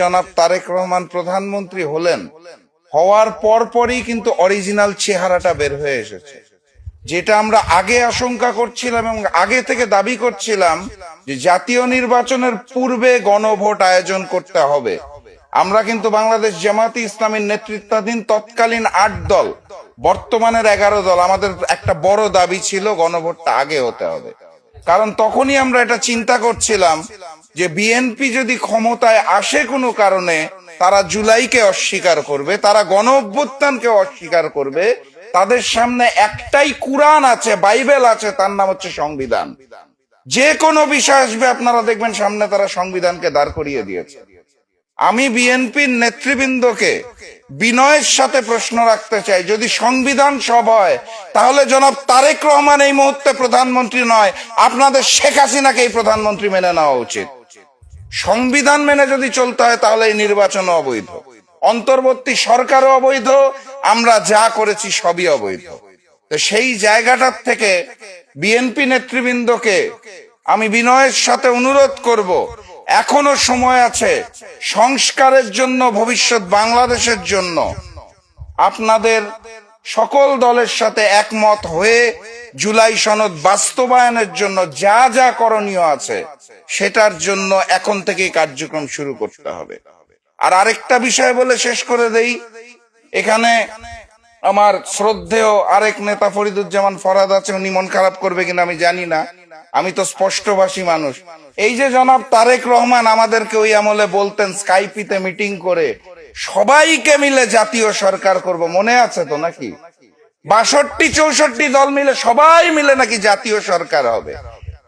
জনাব তারেক রহমান প্রধানমন্ত্রী হলেন, হওয়ার পরপরই কিন্তু অরিজিনাল চেহারাটা বের হয়ে এসেছে। যেটা আমরা আগে আশঙ্কা করছিলাম এবং আগে থেকে দাবি করছিলাম যে জাতীয় নির্বাচনের পূর্বে গণভোট আয়োজন করতে হবে। আমরা কিন্তু বাংলাদেশ জামায়াতে ইসলামীর নেতৃত্বাধীন তৎকালীন ৮ দল, বর্তমানের 11 দল, আমাদের একটা বড় দাবি ছিল গণভোটটা আগে হতে হবে। কারণ তখনই আমরা এটা চিন্তা করছিলাম যে বিএনপি যদি ক্ষমতায় আসে কোনো কারণে, তারা জুলাইকে অস্বীকার করবে, তারা গণ অভ্যুত্থানকে অস্বীকার করবে। তাদের সামনে একটাই কুরআন আছে, বাইবেল আছে, তার নাম হচ্ছে সংবিধান। যে কোনো বিষয় আসবে আপনারা দেখবেন সামনে তারা সংবিধানকে দাঁড় করিয়ে দিয়েছে। আমি বিএনপির নেতৃবৃন্দকে বিনয়ের সাথে প্রশ্ন রাখতে চাই, যদি সংবিধান সব হয় তাহলে জনাব তারেক রহমান এই মুহূর্তে প্রধানমন্ত্রী নয়, আপনাদের শেখ হাসিনাকে এই প্রধানমন্ত্রী মেনে নেওয়া উচিত। সংবিধান মেনে যদি চলতে হয় তাহলে এই নির্বাচন অবৈধ, অন্তর্বর্তী সরকারও অবৈধ, আমরা যা করেছি সবই অবৈধ। তো সেই জায়গাটার থেকে বিএনপি নেতৃবৃন্দকে আমি বিনয়ের সাথে অনুরোধ করব, এখনো সময় আছে সংস্কারের জন্য, ভবিষ্যৎ বাংলাদেশের জন্য আপনাদের সকল দলের সাথে একমত হয়ে জুলাই সনদ বাস্তবায়নের জন্য যা যা করণীয় আছে সেটার জন্য এখন থেকেই কার্যক্রম শুরু করতে হবে। আর আরেকটা বিষয় বলে শেষ করে দেই, এখানে আমার শ্রদ্ধেয় আরেক নেতা ফরিদুজ্জামান ফরহাদ আছে, উনি মন খারাপ করবে কিনা আমি জানি না, আমি তো স্পষ্টভাষী মানুষ। এই যে জনাব তারেক রহমান আমাদেরকে ওই আমলে বলতেন স্কাইপিতে মিটিং করে সবাইকে মিলে জাতীয় সরকার করব, মনে আছে তো নাকি? 62-64 দল মিলে সবাই মিলে নাকি জাতীয় সরকার হবে।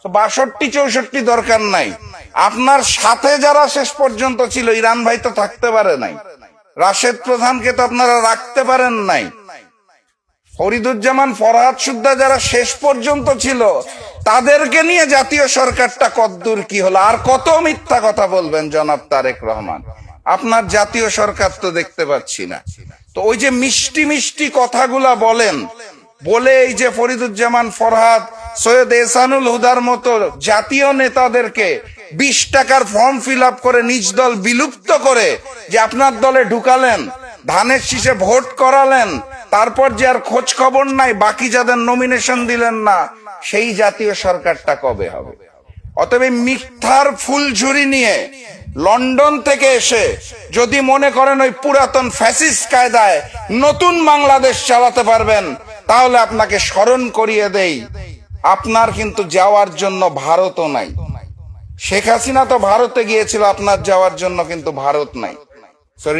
62-64 দরকার নাই, আপনার সাথে যারা শেষ পর্যন্ত ছিল, ইরান ভাই তো থাকতে পারে নাই, রাশেদ প্রধানকে তো আপনারা রাখতে পারেন নাই, ফরিদুজ্জামান ফরহাদ সুদ্দা যারা শেষ পর্যন্ত ছিল তাদেরকে নিয়ে জাতীয় সরকারটা কদ্দূর কি হলো? আর কত মিথ্যা কথা বলবেন জনাব তারেক রহমান? আপনার জাতীয় সরকার তো দেখতে পাচ্ছি না। তো ওই যে মিষ্টি মিষ্টি কথাগুলা বলেন, বলে এই যে ফরিদুজ্জামান ফরহাদ, সৈয়দ এহসানুল হুদার মতো জাতীয় নেতাদেরকে 20 টাকার ফর্ম ফিল আপ করে নিজ দল বিলুপ্ত করে যে আপনার দলে ঢুকালেন, ধানের শীষে ভোট করালেন, তারপর যে আর খোঁজ খবর নাই, বাকি যাদের নমিনেশন দিলেন না, সেই জাতীয় সরকারটা কবে হবে? অতএব মিথ্যার ফুলঝুরি নিয়ে লন্ডন থেকে এসে যদি মনে করেন ওই পুরাতন ফ্যাসিস্ট কায়দায় নতুন বাংলাদেশ চালাতে পারবেন, তাহলে আপনাকে স্মরণ করিয়ে দেই, আপনার কিন্তু যাওয়ার জন্য ভারতও নাই। শেখ হাসিনা তো ভারতে গিয়েছিল, আপনার যাওয়ার জন্য কিন্তু ভারত নাই।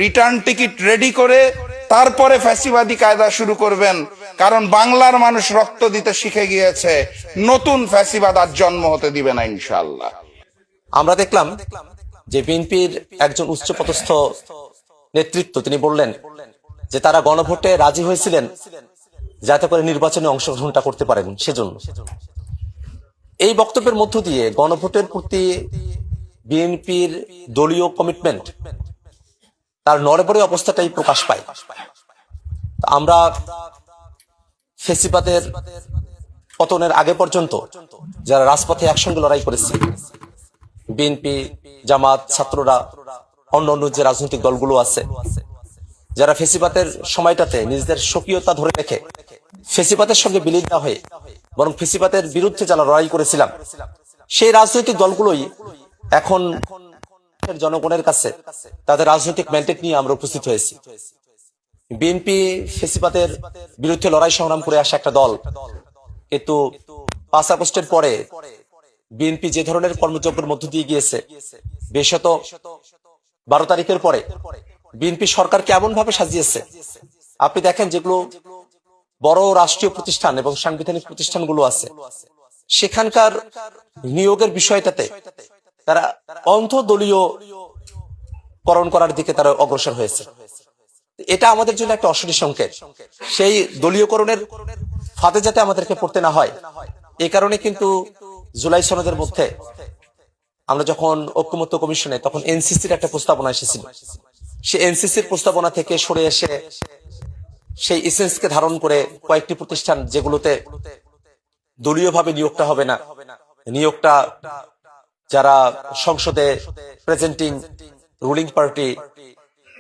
রিটার্ন টিকিট রেডি করে তারপরে ফ্যাসিবাদী কায়দা শুরু করবেন, কারণ বাংলার মানুষ রক্ত দিতে শিখে গিয়েছে, নতুন ফ্যাসিবাদ আর জন্ম হতে দিবে না ইনশাআল্লাহ। আমরা দেখলাম যে বিএনপির একজন উচ্চপদস্থ নেতৃত্ব তিনি বললেন যে তারা গণভোটে রাজি হয়েছিলেন যাতে করে নির্বাচনে অংশগ্রহণটা করতে পারেন সেজন্য। এই বক্তব্যের মধ্য দিয়ে গণভোটের প্রতি বিএনপির দলীয় কমিটমেন্ট, তার নড়বড়ে অবস্থাটাই প্রকাশ পায়। আমরা ফ্যাসিবাদের পতনের আগে পর্যন্ত যারা রাজপথে একসঙ্গে লড়াই করেছি, বিএনপি, জামাত, ছাত্ররা, অন্যান্য যে রাজনৈতিক দলগুলো আছে, যারা ফ্যাসিবাদের সময়টাতে নিজেদের স্বকীয়তা ধরে রেখে ফ্যাসিবাদের সঙ্গে বিলীন না হয়ে বরং ফ্যাসিবাদের বিরুদ্ধে যারা লড়াই করেছিলাম, সেই রাজনৈতিক দলগুলোই এখন জনগণের কাছে তাদের রাজনৈতিক ম্যান্ডেট নিয়ে আমরা উপস্থিত হয়েছি। বিএনপি ফ্যাসিবাদের বিরুদ্ধে লড়াই সংগ্রাম করে আসা একটা দল, কিন্তু 5 আগস্টের পরে বিএনপি যে ধরনের কর্মযজ্ঞের মধ্য দিয়ে গিয়েছে, বিশেষত 12 তারিখের পরে বিএনপি সরকারকে এমন ভাবে সাজিয়েছে, আপনি দেখেন যেগুলো বড় রাষ্ট্রীয় প্রতিষ্ঠান এবং সাংবিধানিক প্রতিষ্ঠানগুলো আছে, সেখানকার নিয়োগের বিষয়টাতে তারা অন্তদলীয় করণ করার দিকে তারা অগ্রসর হয়েছে। এটা আমাদের জন্য একটা অশনি সংকেত। সেই দলীয়করণের ফাঁদে যাতে আমাদেরকে পড়তে না হয়, এই কারণে কিন্তু জুলাই সনদের মধ্যে আমরা যখন ঐক্যমত্য কমিশনে, তখন এনসিসির একটা প্রস্তাবনা এসেছিল। সেই এনসিসির প্রস্তাবনা থেকে সরে এসে সেই এসেন্সকে ধারণ করে কয়েকটি প্রতিষ্ঠান যেগুলোতে দলীয়ভাবে নিয়োগটা হবে না, নিয়োগটা যারা সংসদে presenting ruling party,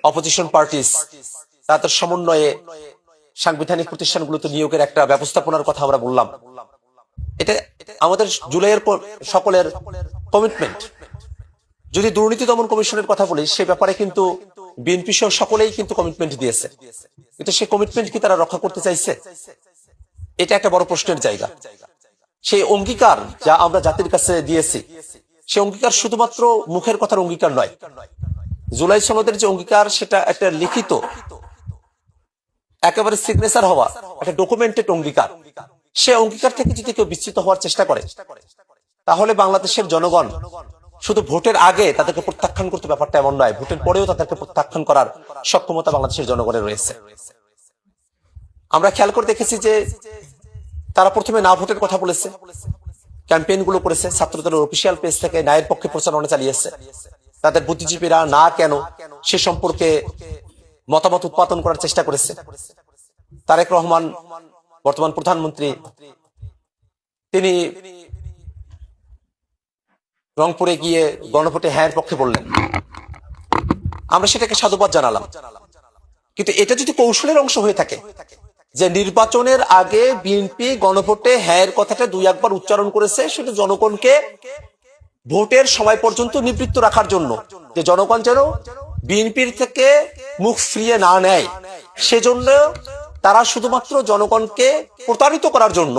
opposition parties তাদের সমন্বয়ে সাংবিধানিক প্রতিষ্ঠানগুলোতে নিয়োগের একটা ব্যবস্থাপনার কথা আমরা বললাম। এটা আমাদের জুলাইয়ের সকলের কমিটমেন্ট। যদি দুর্নীতি দমন কমিশনের কথা বলি, সে ব্যাপারে কিন্তু বিএনপি সহ সকলেই কিন্তু কমিটমেন্ট দিয়েছে, কিন্তু সেই কমিটমেন্ট কি তারা রক্ষা করতে চাইছে? এটা একটা বড় প্রশ্নের জায়গা। সেই অঙ্গীকার যা আমরা জাতির কাছে দিয়েছি, সেই অঙ্গীকার শুধুমাত্র মুখের কথার অঙ্গীকার নয়। জুলাই সনদের যে অঙ্গীকার, সেটা একটা লিখিত, একেবারে সিগনেচার হওয়া একটা ডকুমেন্টেড অঙ্গীকার। সে অঙ্গীকার থেকে যদি কেউ বিচ্যুত হওয়ার চেষ্টা করে, তাহলে বাংলাদেশের জনগণ শুধু ভোটের আগে তাদেরকে প্রত্যাখ্যান করতে, ব্যাপারটা এমন নয়, ভোটের পরেও তাদেরকে প্রত্যাখ্যান করার সক্ষমতা বাংলাদেশের জনগণের রয়েছে। আমরা খেয়াল করে দেখেছি যে তারা প্রথমে না ভোটের কথা বলেছে, ক্যাম্পেইন গুলো করেছে, ছাত্রদলের অফিসিয়াল পেজ থেকে ন্যায়ের পক্ষে প্রচারণা চালিয়েছে। তাদের বুদ্ধিজীবীরা না কেন সে সম্পর্কে মতামত উৎপাদন করার চেষ্টা করেছে। তারেক রহমান, বর্তমান প্রধানমন্ত্রী, তিনি রংপুরে গিয়ে গণভোটে হ্যাঁর পক্ষে বললেন। আমরা সেটাকে সাধুবাদ জানালাম। কিন্তু এটা যদি কৌশলের অংশ হয়ে থাকে, যে নির্বাচনের আগে বিএনপি গণভোটে হ্যাঁর কথাটা দুই একবার উচ্চারণ করেছে, সেটা জনগণকে ভোটের সময় পর্যন্ত নিবৃত্ত রাখার জন্য, যে জনগণ যেন বিএনপির থেকে মুখ ফিরিয়ে না নেয়, সেজন্য তারা শুধুমাত্র জনগণকে প্রতারিত করার জন্য,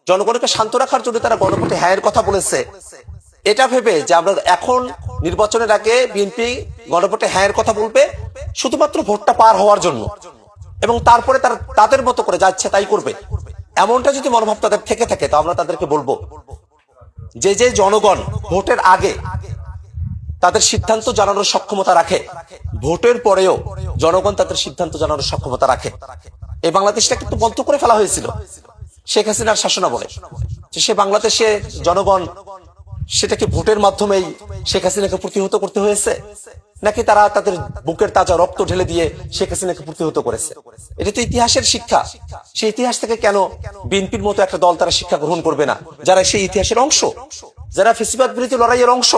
জনগণকে শান্ত রাখার জন্য তারা গণভোটে হ্যাঁর কথা বলেছে। এটা ভেবে যে আমরা এখন নির্বাচনের আগে বিএনপি গণভোটে হ্যাঁর কথা বলবে শুধুমাত্র ভোটটা পার হওয়ার জন্য, এবং তারপরে তারা তাদের মতো করে যা ইচ্ছে তাই করবে, এমনটা যদি মনোভাব তাদের থেকে থাকে, তো আমরা তাদেরকে বলবো যে যে জনগণ ভোটের আগে তাদের সিদ্ধান্ত জানানোর সক্ষমতা রাখে, ভোটের পরেও জনগণ তাদের সিদ্ধান্ত জানানোর সক্ষমতা রাখে। এই বাংলাদেশটা কিন্তু বন্ধ করে ফেলা হয়েছিল শেখ হাসিনার শাসনামলে। সে বাংলাদেশে জনগণ সেটাকে ভোটের মাধ্যমেই শেখ হাসিনাকে প্রতিহত করতে হয়েছে, নাকি তারা তাদের বুকের তাজা রক্ত ঢেলে দিয়ে শেখ হাসিনাকে প্রতিহত করেছে? এটা তো ইতিহাসের শিক্ষা। সেই ইতিহাস থেকে কেন বিএনপির মতো একটা দল তারা শিক্ষা গ্রহণ করবে না, যারা সেই ইতিহাসের অংশ, যারা ফেসিবাদ বিরোধী লড়াইয়ের অংশ?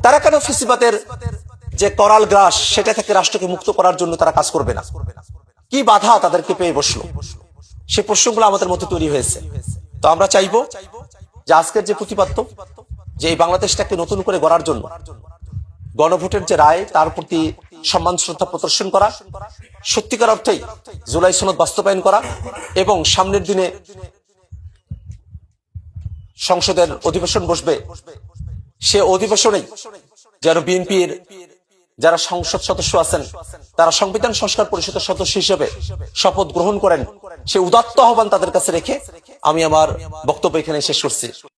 তারা কেন ফেসিবাদের যে করাল গ্রাস, সেটা থেকে রাষ্ট্রকে মুক্ত করার জন্য তারা কাজ করবে না? কি বাধা তাদেরকে পেয়ে বসলো? সে প্রশ্নগুলো আমাদের মধ্যে তৈরি হয়েছে। তো আমরা চাইবো যে আজকের যে প্রতিপাদ্য, যে এই বাংলাদেশটাকে নতুন করে গড়ার জন্য গণভোটের যে রায়, তার প্রতি সম্মান শ্রদ্ধা প্রদর্শন করা, সত্যিকার অর্থেই জুলাই সনদ বাস্তবায়ন করা, এবং সামনের দিনে সংসদের অধিবেশন বসবে, সে অধিবেশনেই যেন বিএনপির যারা সংসদ সদস্য আছেন, তারা সংবিধান সংস্কার পরিষদের সদস্য হিসেবে শপথ গ্রহণ করেন। সে উদাত্ত আহ্বান তাদের কাছে রেখে আমি আমার বক্তব্য এখানে শেষ করছি।